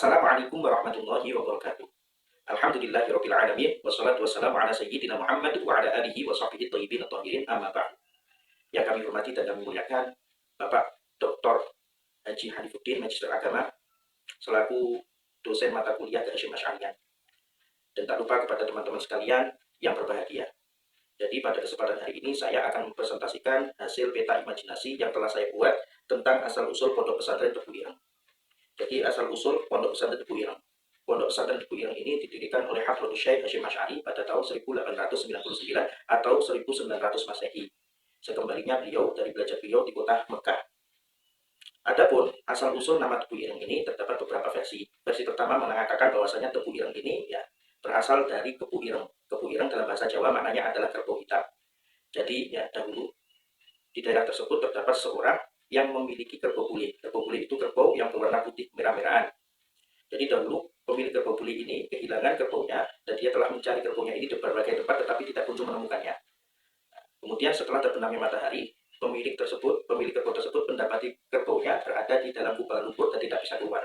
Assalamualaikum warahmatullahi wabarakatuh. Alhamdulillahirabbil alamin wassalatu wassalamu ala sayyidina Muhammad wa ala alihi wa sahbihi thayyibin thahirin amma ba'd. Yang kami hormati dan kami muliakan Bapak Dr. Haji Hanifuddin, Magister Agama, selaku dosen mata kuliah Hasyim Asy'ariyah. Dan tak lupa kepada teman-teman sekalian yang berbahagia. Jadi pada kesempatan hari ini saya akan mempresentasikan hasil peta imajinasi yang telah saya buat tentang asal-usul Pondok Pesantren Tebu Ireng. Jadi asal-usul Pondok Pesantren Tebu Ireng. Pondok Pesantren Tebu Ireng ini didirikan oleh Hadratus Syekh Hasyim Asy'ari pada tahun 1899 atau 1900 Masehi. Sekembalinya beliau dari belajar beliau di kota Mekah. Adapun asal-usul nama Tebu Ireng ini terdapat beberapa versi. Versi pertama mengatakan bahwasanya Tebu Ireng ini berasal dari kebu ireng. Kebu ireng dalam bahasa Jawa maknanya adalah kerbau hitam. Jadi dahulu di daerah tersebut terdapat seorang yang memiliki kerbau bule. Kerbau bule itu kerbau yang berwarna putih merah-merahan. Jadi dahulu pemilik kerbau bule ini kehilangan kerbaunya dan dia telah mencari kerbaunya ini di berbagai tempat tetapi tidak kunjung menemukannya. Kemudian setelah terbenamnya matahari, pemilik kerbau tersebut mendapati kerbaunya berada di dalam gumpalan lumpur dan tidak bisa keluar.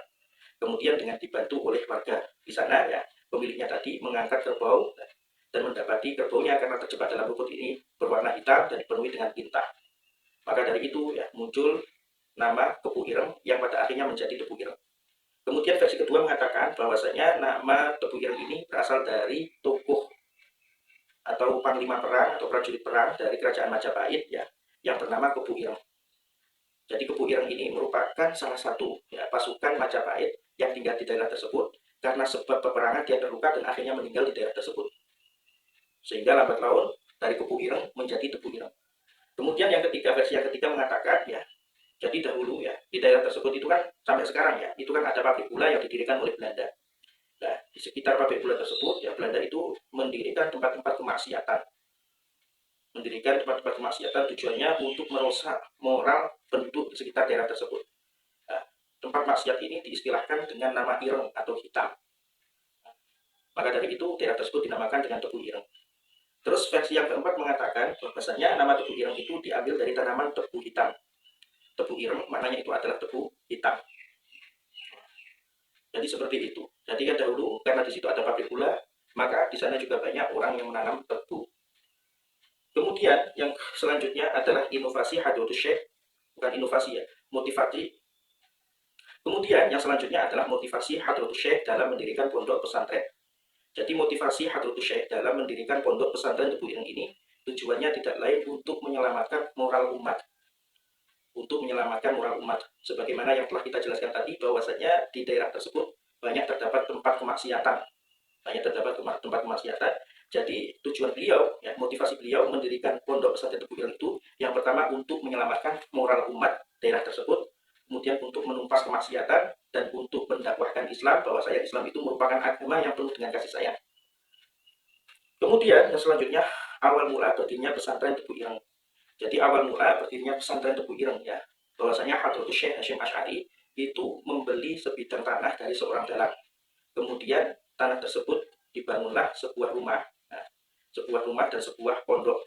Kemudian dengan dibantu oleh warga di sana pemiliknya tadi mengangkat kerbau dan mendapati kerbaunya karena terjebak dalam rumput ini berwarna hitam dan dipenuhi dengan tinta. Maka dari itu muncul nama Tebu Ireng yang pada akhirnya menjadi Tebu Ireng. Kemudian versi kedua mengatakan bahwasanya nama Tebu Ireng ini berasal dari tokoh atau panglima perang atau prajurit perang dari kerajaan Majapahit yang bernama Tebu Ireng. Jadi Tebu Ireng ini merupakan salah satu pasukan Majapahit yang tinggal di daerah tersebut. Karena sebab peperangan dia terluka dan akhirnya meninggal di daerah tersebut. Sehingga lambat laun dari Tebu Ireng menjadi Tebu Ireng. Kemudian versi yang ketiga mengatakan jadi dahulu di daerah tersebut itu kan sampai sekarang itu kan ada pabrik gula yang didirikan oleh Belanda. Nah, di sekitar pabrik gula tersebut Belanda itu mendirikan tempat-tempat kemaksiatan. Tujuannya untuk merusak moral penduduk di sekitar daerah tersebut. Tempat maksiat ini diistilahkan dengan nama ireng atau hitam. Maka dari itu daerah tersebut dinamakan dengan Tebu Ireng. Terus versi yang keempat mengatakan bahwasanya nama Tebu Ireng itu diambil dari tanaman tebu hitam. Tebu Ireng maknanya itu adalah tebu hitam. Jadi seperti itu. Jadi kan dahulu karena di situ ada pabrik gula, maka di sana juga banyak orang yang menanam tebu. Kemudian yang selanjutnya adalah inovasi Hadratus Syekh, bukan inovasi motivasi. Kemudian yang selanjutnya adalah motivasi Hadratus Syekh dalam mendirikan pondok pesantren. Jadi motivasi Hadratus Syekh dalam mendirikan pondok pesantren Tebu Ireng ini tujuannya tidak lain untuk menyelamatkan moral umat. Sebagaimana yang telah kita jelaskan tadi bahwasanya di daerah tersebut banyak terdapat tempat kemaksiatan. Jadi tujuan beliau, motivasi beliau mendirikan pondok pesantren Tebu Ireng itu yang pertama untuk menyelamatkan moral umat daerah tersebut. Kemudian untuk menumpas kemaksiatan dan untuk mendakwahkan Islam bahwasanya Islam itu merupakan agama yang penuh dengan kasih sayang. Kemudian yang selanjutnya awal mula berdirinya pesantren Tebu Ireng. Jadi awal mula berdirinya pesantren Tebu Ireng bahwasanya Hadratus Syekh Hasyim Asy'ari itu membeli sebidang tanah dari seorang dalang. Kemudian tanah tersebut dibangunlah sebuah rumah dan sebuah pondok.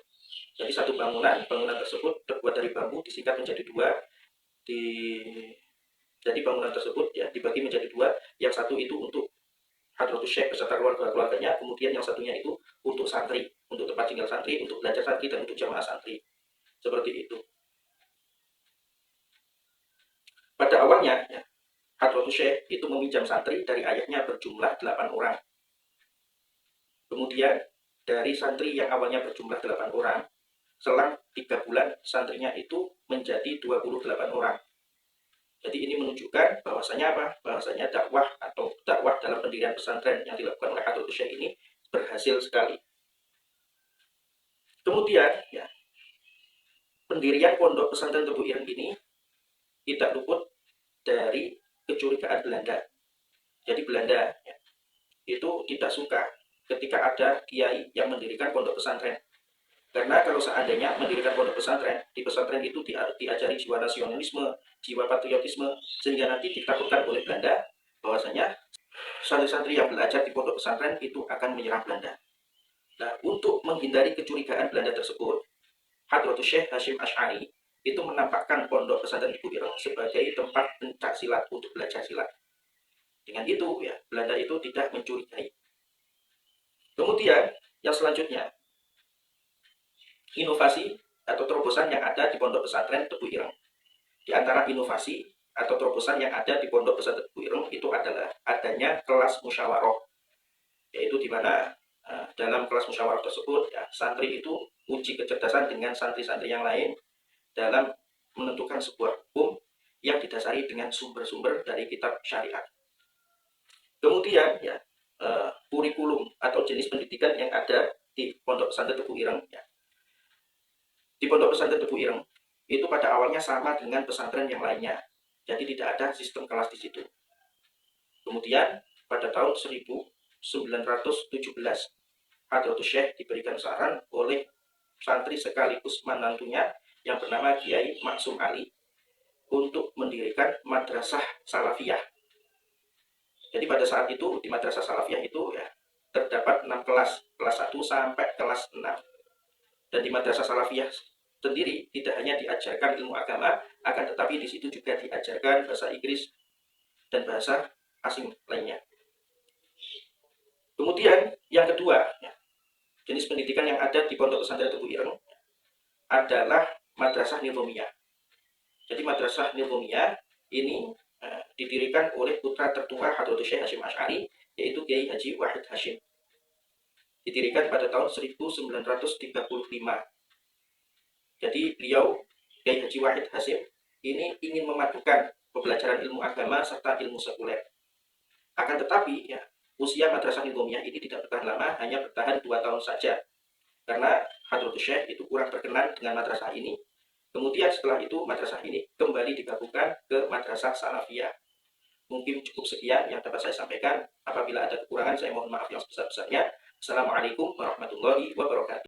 Jadi satu bangunan tersebut terbuat dari bambu disingkat menjadi dua. Jadi bangunan tersebut dibagi menjadi dua. Yang satu itu untuk Hadratus Syekh beserta keluarganya, kemudian yang satunya itu untuk santri, untuk tempat tinggal santri, untuk belajar santri dan untuk jamaah santri. Seperti itu. Pada awalnya Hadratus Syekh itu meminjam santri dari ayahnya berjumlah 8 orang. Kemudian dari santri yang awalnya berjumlah 8 orang, selang 3 bulan santrinya itu menjadi 28 orang. Jadi ini menunjukkan bahwasanya bahwasanya dakwah dalam pendirian pesantren yang dilakukan oleh Hadratus Syekh ini berhasil sekali. Kemudian pendirian pondok pesantren Tebu Ireng ini tidak luput dari kecurigaan Belanda. Jadi Belanda itu tidak suka ketika ada kiai yang mendirikan pondok pesantren. Karena kalau seandainya mendirikan pondok pesantren, di pesantren itu diajari jiwa nasionalisme, jiwa patriotisme, sehingga nanti ditakutkan oleh Belanda bahwasanya santri-santri yang belajar di pondok pesantren itu akan menyerang Belanda. Nah, untuk menghindari kecurigaan Belanda tersebut, Hadratus Syekh Hasyim Asy'ari itu menampakkan pondok pesantren Tebu Ireng sebagai tempat pencak silat untuk belajar silat. Dengan itu ya Belanda itu tidak mencurigai. Kemudian yang selanjutnya, inovasi atau terobosan yang ada di Pondok Pesantren Tebu Ireng. Di antara inovasi atau terobosan yang ada di Pondok Pesantren Tebu Ireng itu adalah adanya kelas musyawarah, yaitu di mana dalam kelas musyawarah tersebut ya, santri itu uji kecerdasan dengan santri-santri yang lain dalam menentukan sebuah hukum yang didasari dengan sumber-sumber dari kitab syariat. Kemudian ya kurikulum atau jenis pendidikan yang ada di Pondok Pesantren Tebu Ireng ya. Di Pondok Pesantren Tebu Ireng itu pada awalnya sama dengan pesantren yang lainnya. Jadi tidak ada sistem kelas di situ. Kemudian pada tahun 1917 Hadratus Syekh diberikan saran oleh santri sekaligus menantunya yang bernama Kiai Maksum Ali untuk mendirikan madrasah salafiyah. Jadi pada saat itu di madrasah salafiyah itu ya terdapat 6 kelas, kelas 1 sampai kelas 6. Dan di madrasah salafiyah sendiri tidak hanya diajarkan ilmu agama, akan tetapi di situ juga diajarkan bahasa Inggris dan bahasa asing lainnya. Kemudian yang kedua, jenis pendidikan yang ada di Pondok Pesantren Tebu Ireng adalah madrasah nizamiyah. Jadi madrasah nizamiyah ini didirikan oleh putra tertua Hadratus Syekh Hasyim Asy'ari, yaitu Kiai Haji Wahid Hasyim. Didirikan pada tahun 1935. Jadi beliau, Kiai Haji Wahid Hasyim, ini ingin memadukan pembelajaran ilmu agama serta ilmu sekuler. Akan tetapi ya, usia madrasah nizamiyah ini tidak bertahan lama, hanya bertahan 2 tahun saja. Karena Hadratus Syekh itu kurang berkenan dengan madrasah ini. Kemudian setelah itu madrasah ini kembali digabungkan ke madrasah salafiyah. Mungkin cukup sekian yang dapat saya sampaikan. Apabila ada kekurangan, saya mohon maaf yang sebesar-besarnya. Assalamualaikum warahmatullahi wabarakatuh.